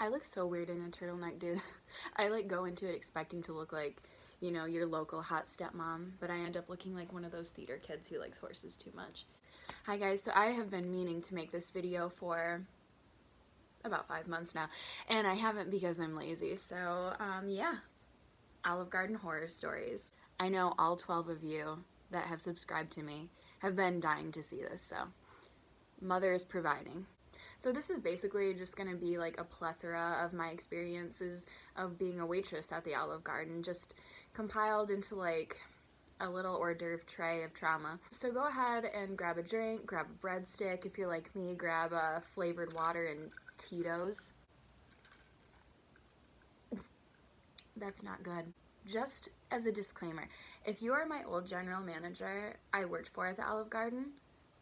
I look so weird in a turtleneck, dude. I like go into it expecting to look like, you know, your local hot stepmom, but I end up looking like one of those theater kids who likes horses too much. Hi guys, so I have been meaning to make this video for about 5 months now, and I haven't because I'm lazy. So yeah, Olive Garden horror stories. I know all 12 of you that have subscribed to me have been dying to see this, so mother is providing. So this is basically just going to be like a plethora of my experiences of being a waitress at the Olive Garden, just compiled into like a little hors d'oeuvre tray of trauma. So go ahead and grab a drink, grab a breadstick. If you're like me, grab a flavored water and Tito's. That's not good. Just as a disclaimer, if you are my old general manager I worked for at the Olive Garden,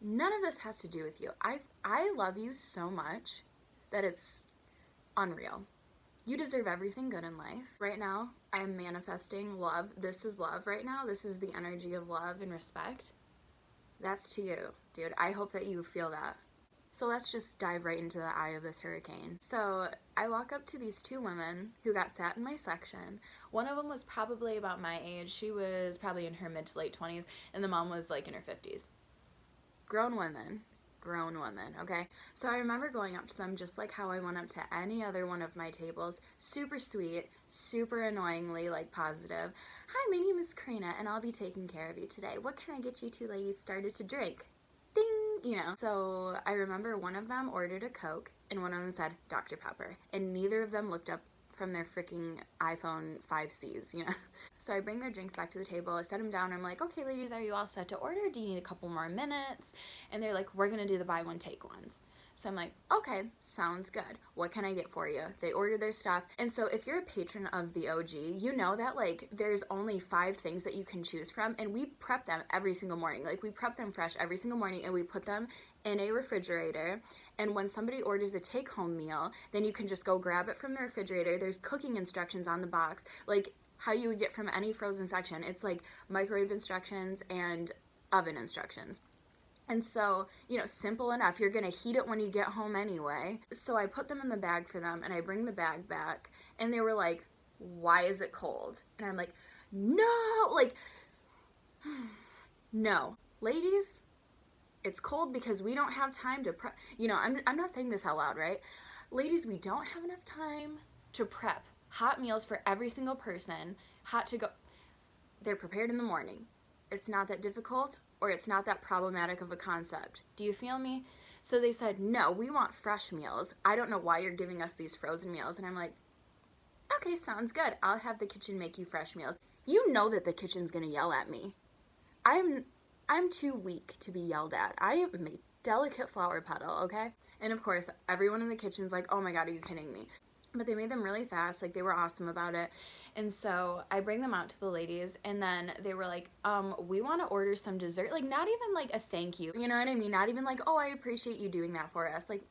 none of this has to do with you. I love you so much that it's unreal. You deserve everything good in life. Right now, I am manifesting love. This is love right now. This is the energy of love and respect. That's to you, dude. I hope that you feel that. So let's just dive right into the eye of this hurricane. So I walk up to these two women who got sat in my section. One of them was probably about my age. She was probably in her mid to late 20s, and the mom was like in her 50s. Grown women, okay? So I remember going up to them just like how I went up to any other one of my tables, super sweet, super annoyingly like positive. Hi, my name is Karina and I'll be taking care of you today. What can I get you two ladies started to drink? Ding, you know. So I remember one of them ordered a Coke and one of them said Dr. Pepper, and neither of them looked up from their freaking iPhone 5Cs, you know. So I bring their drinks back to the table, I set them down, I'm like, okay ladies, are you all set to order? Do you need a couple more minutes? And they're like, we're gonna do the buy one take ones. So I'm like, okay, sounds good. What can I get for you? They ordered their stuff. And so if you're a patron of the OG, you know that like there's only 5 things that you can choose from, and we prep them every single morning. Like we prep them fresh every single morning and we put them in a refrigerator. And when somebody orders a take-home meal, then you can just go grab it from the refrigerator. There's cooking instructions on the box, like how you would get from any frozen section. It's like microwave instructions and oven instructions. And so, you know, simple enough. You're gonna heat it when you get home anyway. So I put them in the bag for them and I bring the bag back and they were like, why is it cold? And I'm like, no, like, no. Ladies, it's cold because we don't have time to prep. You know, I'm not saying this out loud, right? Ladies, we don't have enough time to prep hot meals for every single person, hot to go. They're prepared in the morning. It's not that difficult, or it's not that problematic of a concept. Do you feel me? So they said, no, we want fresh meals. I don't know why you're giving us these frozen meals. And I'm like, okay, sounds good. I'll have the kitchen make you fresh meals. You know that the kitchen's gonna yell at me. I'm too weak to be yelled at. I am a delicate flower petal, okay? And of course, everyone in the kitchen's like, oh my God, are you kidding me? But they made them really fast, like they were awesome about it. And so I bring them out to the ladies and then they were like, we want to order some dessert. Like not even like a thank you, you know what I mean? Not even like, oh, I appreciate you doing that for us. Like,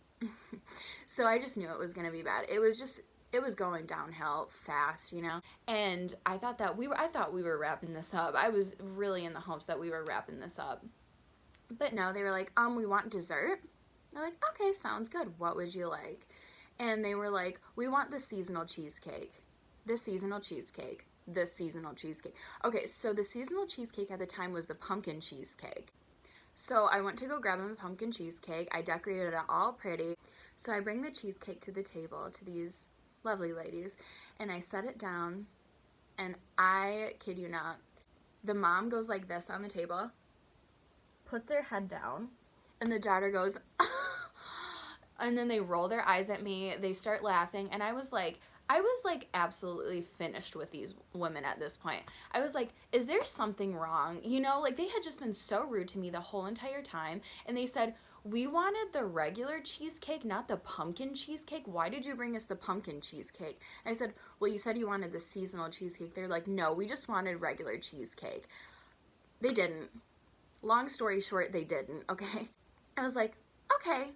so I just knew it was going to be bad. It was going downhill fast, you know? And I thought we were wrapping this up. I was really in the hopes that we were wrapping this up. But no, they were like, we want dessert. They're like, okay, sounds good. What would you like? And they were like, we want the seasonal cheesecake. The seasonal cheesecake. The seasonal cheesecake. Okay, so the seasonal cheesecake at the time was the pumpkin cheesecake. So I went to go grab them a pumpkin cheesecake. I decorated it all pretty. So I bring the cheesecake to the table to these lovely ladies, and I set it down, and I kid you not, the mom goes like this on the table, puts her head down, and the daughter goes, and then they roll their eyes at me, they start laughing, and I was like absolutely finished with these women at this point. I was like, is there something wrong? You know, like they had just been so rude to me the whole entire time, and they said, we wanted the regular cheesecake, not the pumpkin cheesecake. Why did you bring us the pumpkin cheesecake? And I said, well, you said you wanted the seasonal cheesecake. They're like, no, we just wanted regular cheesecake. They didn't. Long story short, they didn't, okay? I was like, okay,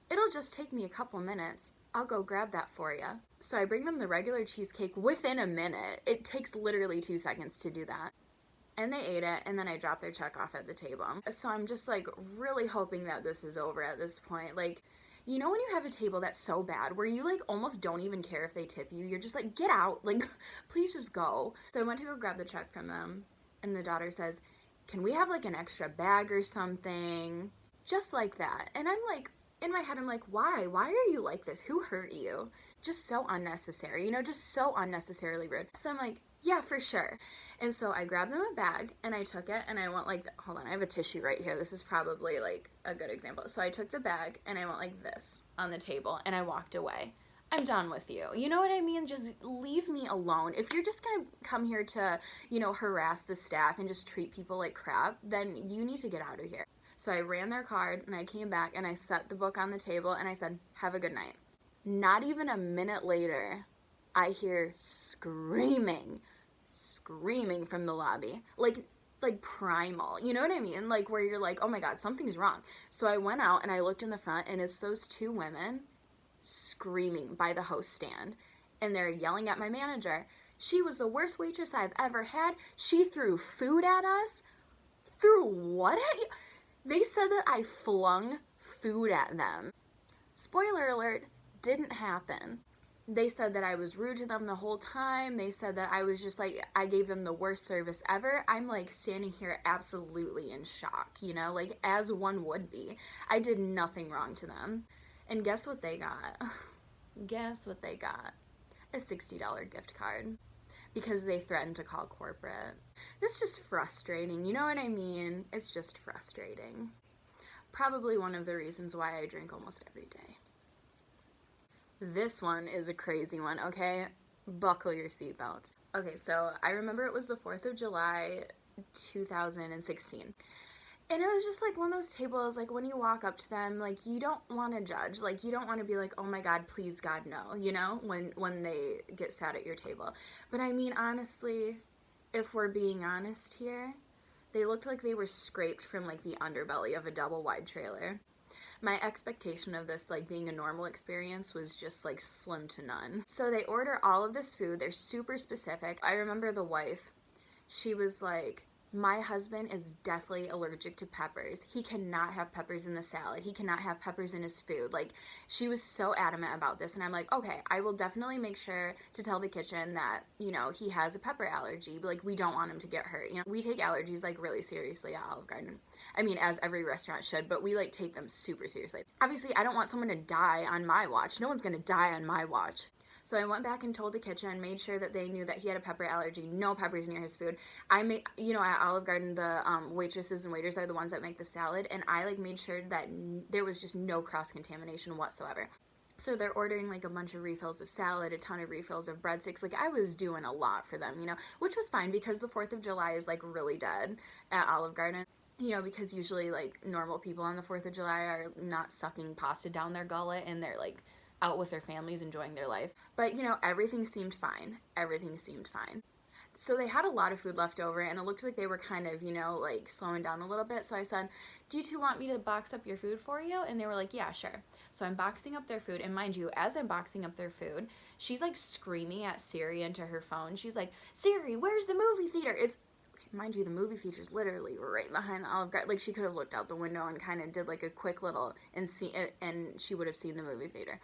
it'll just take me a couple minutes. I'll go grab that for you. So I bring them the regular cheesecake within a minute. It takes literally 2 seconds to do that. And they ate it, and then I dropped their check off at the table. So I'm just like really hoping that this is over at this point. Like, You know when you have a table that's so bad where you like almost don't even care if they tip you, you're just like, get out, like please just go. So I went to go grab the check from them, and the daughter says, can we have like an extra bag or something? Just like that. And I'm like, in my head, I'm like, why are you like this? Who hurt you? Just so unnecessary, you know, just so unnecessarily rude. So I'm like, yeah, for sure. And so I grabbed them a bag and I took it and I went like, hold on, I have a tissue right here. This is probably like a good example. So I took the bag and I went like this on the table and I walked away. I'm done with you. You know what I mean? Just leave me alone. If you're just gonna come here to, you know, harass the staff and just treat people like crap, then you need to get out of here. So I ran their card and I came back and I set the book on the table and I said, have a good night. Not even a minute later, I hear screaming from the lobby. Like primal. You know what I mean? Like where you're like, oh my God, something's wrong. So I went out and I looked in the front and it's those two women screaming by the host stand. And they're yelling at my manager. She was the worst waitress I've ever had. She threw food at us. Threw what at you? They said that I flung food at them. Spoiler alert, didn't happen. They said that I was rude to them the whole time. They said that I was just like, I gave them the worst service ever. I'm like standing here absolutely in shock, you know, like as one would be. I did nothing wrong to them. And guess what they got? Guess what they got? A $60 gift card. Because they threatened to call corporate. That's just frustrating, you know what I mean? It's just frustrating. Probably one of the reasons why I drink almost every day. This one is a crazy one, okay? Buckle your seatbelts. Okay, so I remember it was the 4th of July, 2016. And it was just like one of those tables, like when you walk up to them, like you don't want to judge. Like you don't want to be like, oh my God, please God, no, you know, when they get sat at your table. But I mean, honestly, if we're being honest here, they looked like they were scraped from like the underbelly of a double wide trailer. My expectation of this like being a normal experience was just like slim to none. So they order all of this food. They're super specific. I remember the wife, she was like, my husband is deathly allergic to peppers. He cannot have peppers in the salad. He cannot have peppers in his food. Like, she was so adamant about this. And I'm like, okay, I will definitely make sure to tell the kitchen that, you know, he has a pepper allergy. But, like, we don't want him to get hurt. You know, we take allergies, like, really seriously at Olive Garden. I mean, as every restaurant should, but we, like, take them super seriously. Obviously, I don't want someone to die on my watch. No one's gonna die on my watch. So I went back and told the kitchen, made sure that they knew that he had a pepper allergy, no peppers near his food. I made, you know, at Olive Garden, the waitresses and waiters are the ones that make the salad, and I like made sure that there was just no cross-contamination whatsoever. So they're ordering like a bunch of refills of salad, a ton of refills of breadsticks. Like I was doing a lot for them, you know, which was fine because the 4th of July is like really dead at Olive Garden. You know, because usually like normal people on the 4th of July are not sucking pasta down their gullet and they're like out with their families enjoying their life. But, you know, everything seemed fine. Everything seemed fine. So they had a lot of food left over, and it looked like they were kind of, you know, like slowing down a little bit. So I said, do you two want me to box up your food for you? And they were like, yeah, sure. So I'm boxing up their food, and mind you, as I'm boxing up their food, she's like screaming at Siri into her phone. She's like, Siri, where's the movie theater? It's, mind you, the movie theater's literally right behind the Olive Garden. Like, she could have looked out the window and kind of did like a quick little, and she would have seen the movie theater.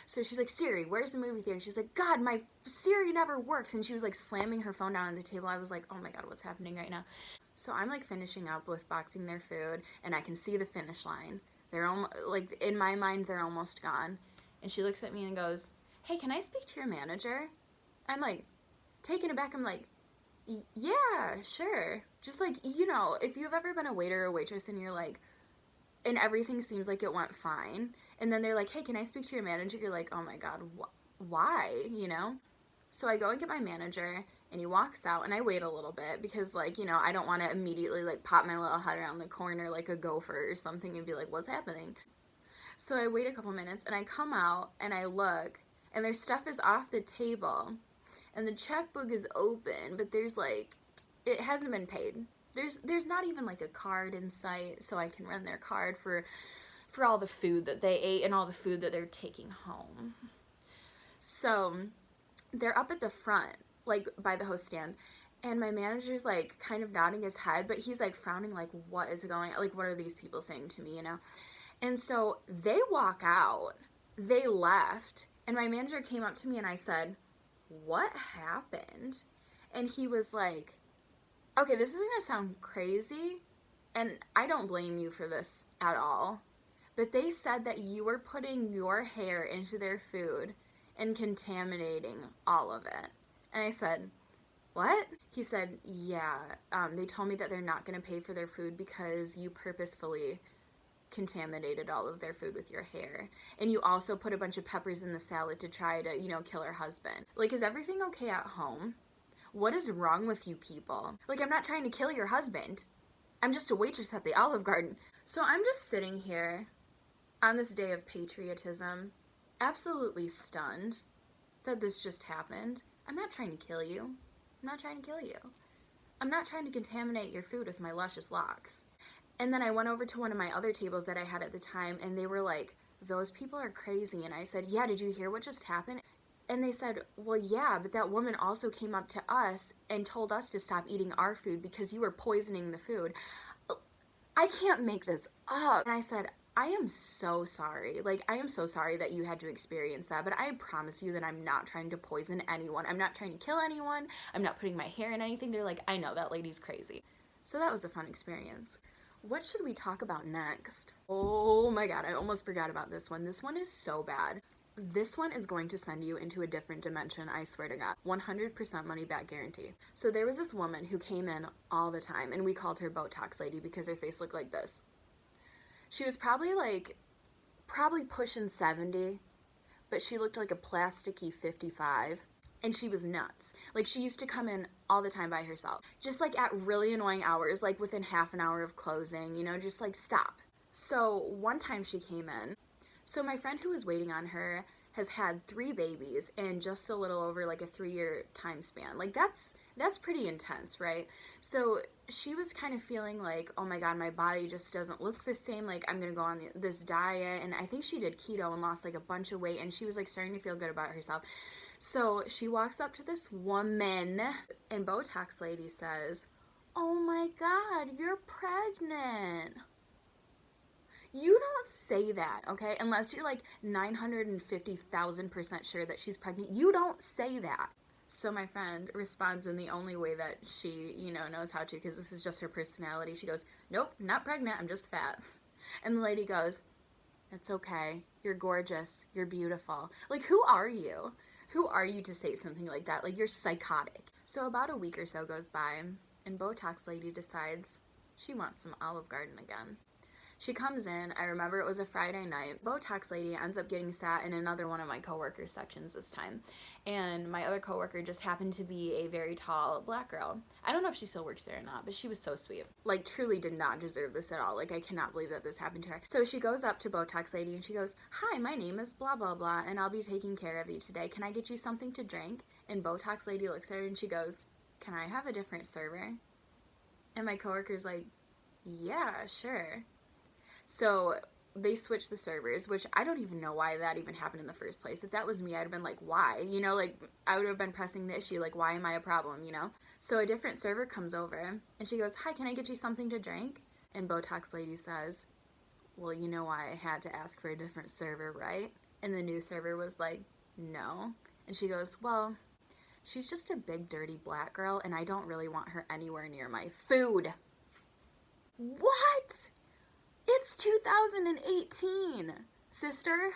So she's like, Siri, where's the movie theater? And she's like, God, my Siri never works. And she was like slamming her phone down on the table. I was like, oh my God, what's happening right now? So I'm like finishing up with boxing their food, and I can see the finish line. They're almost, like, in my mind, they're almost gone. And she looks at me and goes, hey, can I speak to your manager? I'm like, taken aback. I'm like, yeah, sure. Just like, you know, if you've ever been a waiter or waitress and you're like, and everything seems like it went fine, and then they're like, hey, can I speak to your manager? You're like, oh my God, why, you know? So I go and get my manager, and he walks out, and I wait a little bit because, like, you know, I don't want to immediately, like, pop my little head around the corner like a gopher or something and be like, what's happening? So I wait a couple minutes, and I come out, and I look, and their stuff is off the table, and the checkbook is open, but there's, like, it hasn't been paid. There's not even like a card in sight, so I can run their card for all the food that they ate and all the food that they're taking home. So they're up at the front, like by the host stand, and my manager's like kind of nodding his head, but he's like frowning, like, what is going on? Like, what are these people saying to me, you know? And so they walk out, they left, and my manager came up to me and I said, "What happened?" And he was like, "Okay, this is gonna sound crazy, and I don't blame you for this at all, but they said that you were putting your hair into their food and contaminating all of it." And I said, "What?" He said, "Yeah, they told me that they're not going to pay for their food because you purposefully contaminated all of their food with your hair. And you also put a bunch of peppers in the salad to try to, kill her husband. Like, is everything okay at home? What is wrong with you people? Like, I'm not trying to kill your husband. I'm just a waitress at the Olive Garden." So I'm just sitting here on this day of patriotism, absolutely stunned that this just happened. I'm not trying to kill you. I'm not trying to kill you. I'm not trying to contaminate your food with my luscious locks. And then I went over to one of my other tables that I had at the time, and they were like, "Those people are crazy." And I said, "Yeah, did you hear what just happened?" And they said, "Well, yeah, but that woman also came up to us and told us to stop eating our food because you were poisoning the food." I can't make this up. And I said, "I am so sorry. Like, I am so sorry that you had to experience that, but I promise you that I'm not trying to poison anyone. I'm not trying to kill anyone. I'm not putting my hair in anything." They're like, "I know, that lady's crazy." So that was a fun experience. What should we talk about next? Oh my god, I almost forgot about this one. This one is so bad. This one is going to send you into a different dimension, I swear to God. 100% money back guarantee. So there was this woman who came in all the time, and we called her Botox Lady because her face looked like this. She was probably pushing 70, but she looked like a plasticky 55. And she was nuts. Like, she used to come in all the time by herself. Just like at really annoying hours, like within half an hour of closing, just like stop. So one time she came in. So my friend who was waiting on her has had 3 babies in just a little over like a 3-year time span. Like, that's pretty intense, right? So she was kind of feeling like, "Oh my god, my body just doesn't look the same. Like, I'm gonna go on this diet." And I think she did keto and lost like a bunch of weight, and she was like starting to feel good about herself. So she walks up to this woman, and Botox Lady says, "Oh my god, you're pregnant." You don't say that, okay? Unless you're like 950,000% sure that she's pregnant. You don't say that. So my friend responds in the only way that she, knows how to, because this is just her personality. She goes, "Nope, not pregnant. I'm just fat." And the lady goes, "It's okay. You're gorgeous. You're beautiful." Like, who are you? Who are you to say something like that? Like, you're psychotic. So about a week or so goes by, and Botox Lady decides she wants some Olive Garden again. She comes in, I remember it was a Friday night. Botox Lady ends up getting sat in another one of my coworkers' sections this time. And my other coworker just happened to be a very tall black girl. I don't know if she still works there or not, but she was so sweet. Like, truly did not deserve this at all. Like, I cannot believe that this happened to her. So she goes up to Botox Lady and she goes, "Hi, my name is blah, blah, blah, and I'll be taking care of you today. Can I get you something to drink?" And Botox Lady looks at her and she goes, "Can I have a different server?" And my coworker's like, "Yeah, sure." So they switched the servers, which I don't even know why that even happened in the first place. If that was me, I'd have been like, why? Like, I would have been pressing the issue, like, why am I a problem? So a different server comes over, and she goes, "Hi, can I get you something to drink?" And Botox Lady says, "Well, you know why I had to ask for a different server, right?" And the new server was like, "No." And she goes, "Well, she's just a big, dirty black girl, and I don't really want her anywhere near my food." What? It's 2018, sister.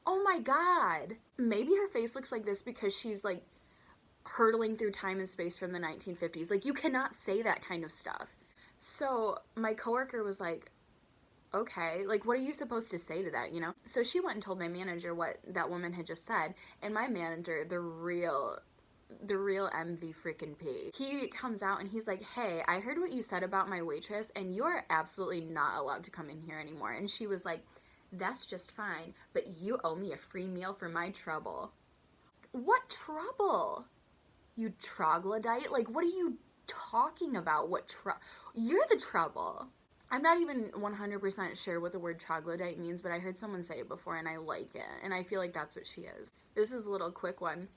Oh my god. Maybe her face looks like this because she's like hurtling through time and space from the 1950s. Like, you cannot say that kind of stuff. So my coworker was like, "Okay, like, what are you supposed to say to that?" So she went and told my manager what that woman had just said, and my manager, the real MV freaking P. He comes out and he's like, "Hey, I heard what you said about my waitress, and you're absolutely not allowed to come in here anymore." And she was like, "That's just fine, but you owe me a free meal for my trouble." What trouble? You troglodyte? Like, what are you talking about? You're the trouble. I'm not even 100% sure what the word troglodyte means, but I heard someone say it before and I like it, and I feel like that's what she is. This is a little quick one.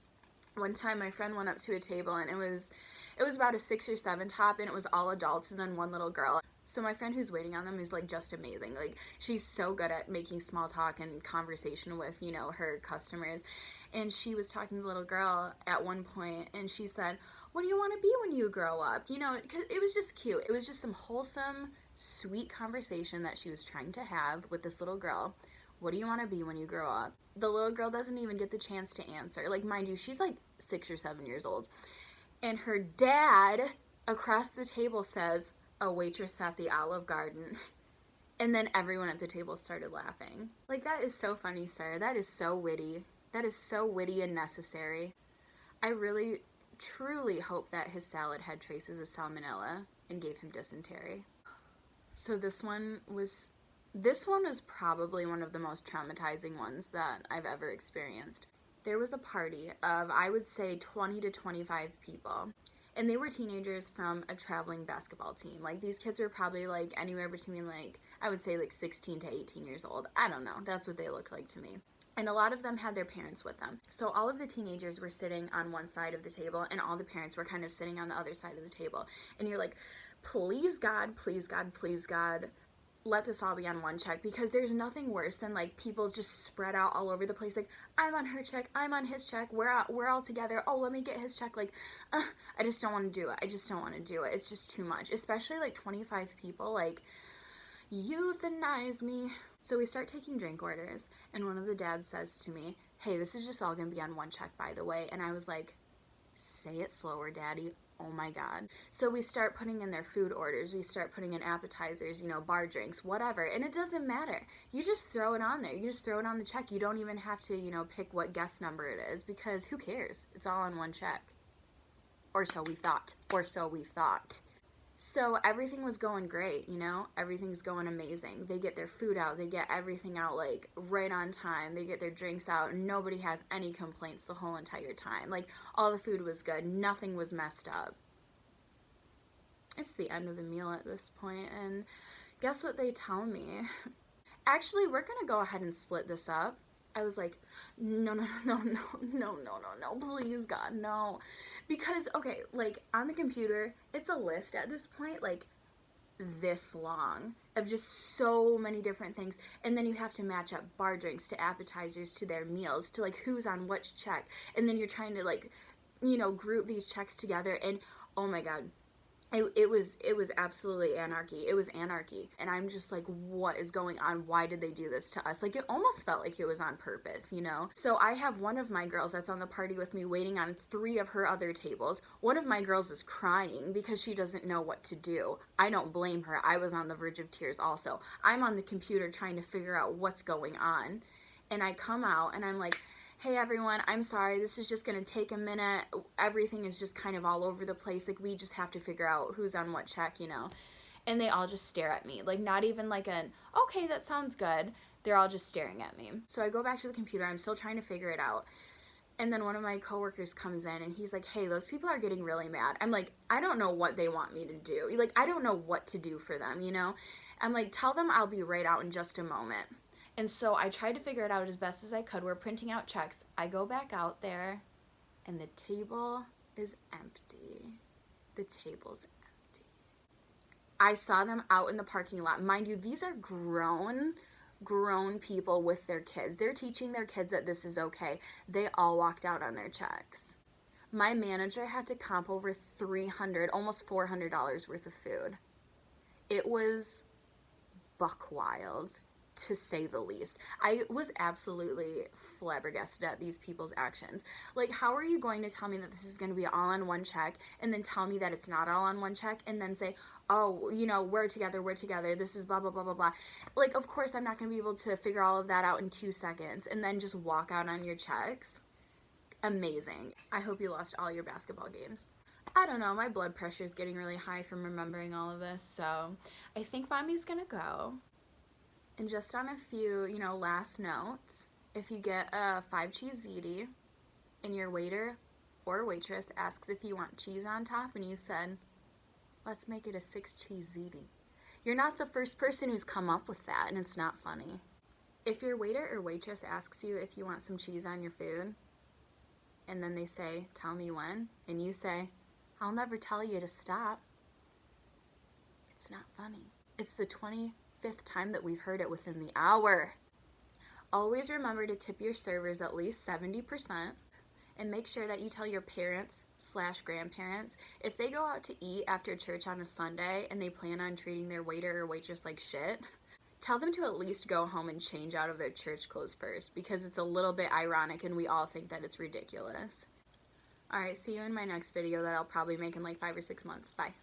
One time my friend went up to a table and it was about a 6 or 7 top, and it was all adults and then one little girl. So my friend who's waiting on them is like just amazing. Like she's so good at making small talk and conversation with, you know, her customers. And she was talking to the little girl at one point and she said, "What do you want to be when you grow up?" You know, 'cause it was just cute. It was just some wholesome, sweet conversation that she was trying to have with this little girl. What do you want to be when you grow up? The little girl doesn't even get the chance to answer. Like, mind you, she's like 6 or 7 years old. And her dad across the table says, "A waitress at the Olive Garden." And then everyone at the table started laughing. Like, that is so funny, sir. That is so witty. That is so witty and necessary. I really, truly hope that his salad had traces of salmonella and gave him dysentery. So this one was probably one of the most traumatizing ones that I've ever experienced. There was a party of, I would say, 20 to 25 people. And they were teenagers from a traveling basketball team. Like, these kids were probably, like, anywhere between, like, I would say, like, 16 to 18 years old. I don't know. That's what they looked like to me. And a lot of them had their parents with them. So all of the teenagers were sitting on one side of the table, and all the parents were kind of sitting on the other side of the table. And you're like, please God, please God, please God, let this all be on one check, because there's nothing worse than like people just spread out all over the place. Like, I'm on her check, I'm on his check, we're all together. Oh, let me get his check. Like, I just don't want to do it. I just don't want to do it. It's just too much, especially like 25 people. Like, euthanize me. So we start taking drink orders, and one of the dads says to me, "Hey, this is just all gonna be on one check, by the way." And I was like, say it slower, Daddy. Oh my God. So we start putting in their food orders. We start putting in appetizers, you know, bar drinks, whatever. And it doesn't matter. You just throw it on there. You just throw it on the check. You don't even have to, you know, pick what guest number it is, because who cares? It's all on one check. Or so we thought. Or so we thought. So everything was going great, you know? Everything's going amazing. They get their food out. They get everything out, like, right on time. They get their drinks out. Nobody has any complaints the whole entire time. Like, all the food was good. Nothing was messed up. It's the end of the meal at this point, and guess what they tell me? Actually, we're gonna go ahead and split this up. I was like, no, no, no, no, no, no, no, no, please, God, no. Because, okay, like, on the computer, it's a list at this point, like, this long, of just so many different things. And then you have to match up bar drinks to appetizers to their meals, to, like, who's on which check. And then you're trying to, like, you know, group these checks together, and, oh my God. It was absolutely anarchy. It was anarchy. And I'm just like, what is going on? Why did they do this to us? Like, it almost felt like it was on purpose, you know? So I have one of my girls that's on the party with me waiting on 3 of her other tables. One of my girls is crying because she doesn't know what to do. I don't blame her. I was on the verge of tears also. I'm on the computer trying to figure out what's going on. And I come out and I'm like, "Hey everyone, I'm sorry, this is just gonna take a minute. Everything is just kind of all over the place. Like, we just have to figure out who's on what check, you know?" And they all just stare at me. Like, not even like an, okay, that sounds good. They're all just staring at me. So I go back to the computer. I'm still trying to figure it out. And then one of my coworkers comes in and he's like, "Hey, those people are getting really mad." I'm like, I don't know what they want me to do. Like, I don't know what to do for them, you know? I'm like, tell them I'll be right out in just a moment. And so I tried to figure it out as best as I could. We're printing out checks. I go back out there, and the table is empty. The table's empty. I saw them out in the parking lot. Mind you, these are grown people with their kids. They're teaching their kids that this is okay. They all walked out on their checks. My manager had to comp over $300, almost $400 worth of food. It was buck wild, to say the least. I was absolutely flabbergasted at these people's actions. Like, how are you going to tell me that this is going to be all on one check, and then tell me that it's not all on one check, and then say, "Oh, you know, we're together, this is blah, blah, blah, blah, blah." Like, of course I'm not going to be able to figure all of that out in 2 seconds, and then just walk out on your checks. Amazing. I hope you lost all your basketball games. I don't know, my blood pressure is getting really high from remembering all of this, so I think Mommy's gonna go. And just on a few, you know, last notes, if you get a 5-cheese ziti and your waiter or waitress asks if you want cheese on top and you said, "Let's make it a 6-cheese ziti," you're not the first person who's come up with that, and it's not funny. If your waiter or waitress asks you if you want some cheese on your food, and then they say, "Tell me when," and you say, "I'll never tell you to stop," it's not funny. It's the 25th time that we've heard it within the hour. Always remember to tip your servers at least 70%, and make sure that you tell your parents/grandparents if they go out to eat after church on a Sunday and they plan on treating their waiter or waitress like shit. Tell them to at least go home and change out of their church clothes first, because it's a little bit ironic and we all think that it's ridiculous. Alright, see you in my next video that I'll probably make in like 5 or 6 months. Bye.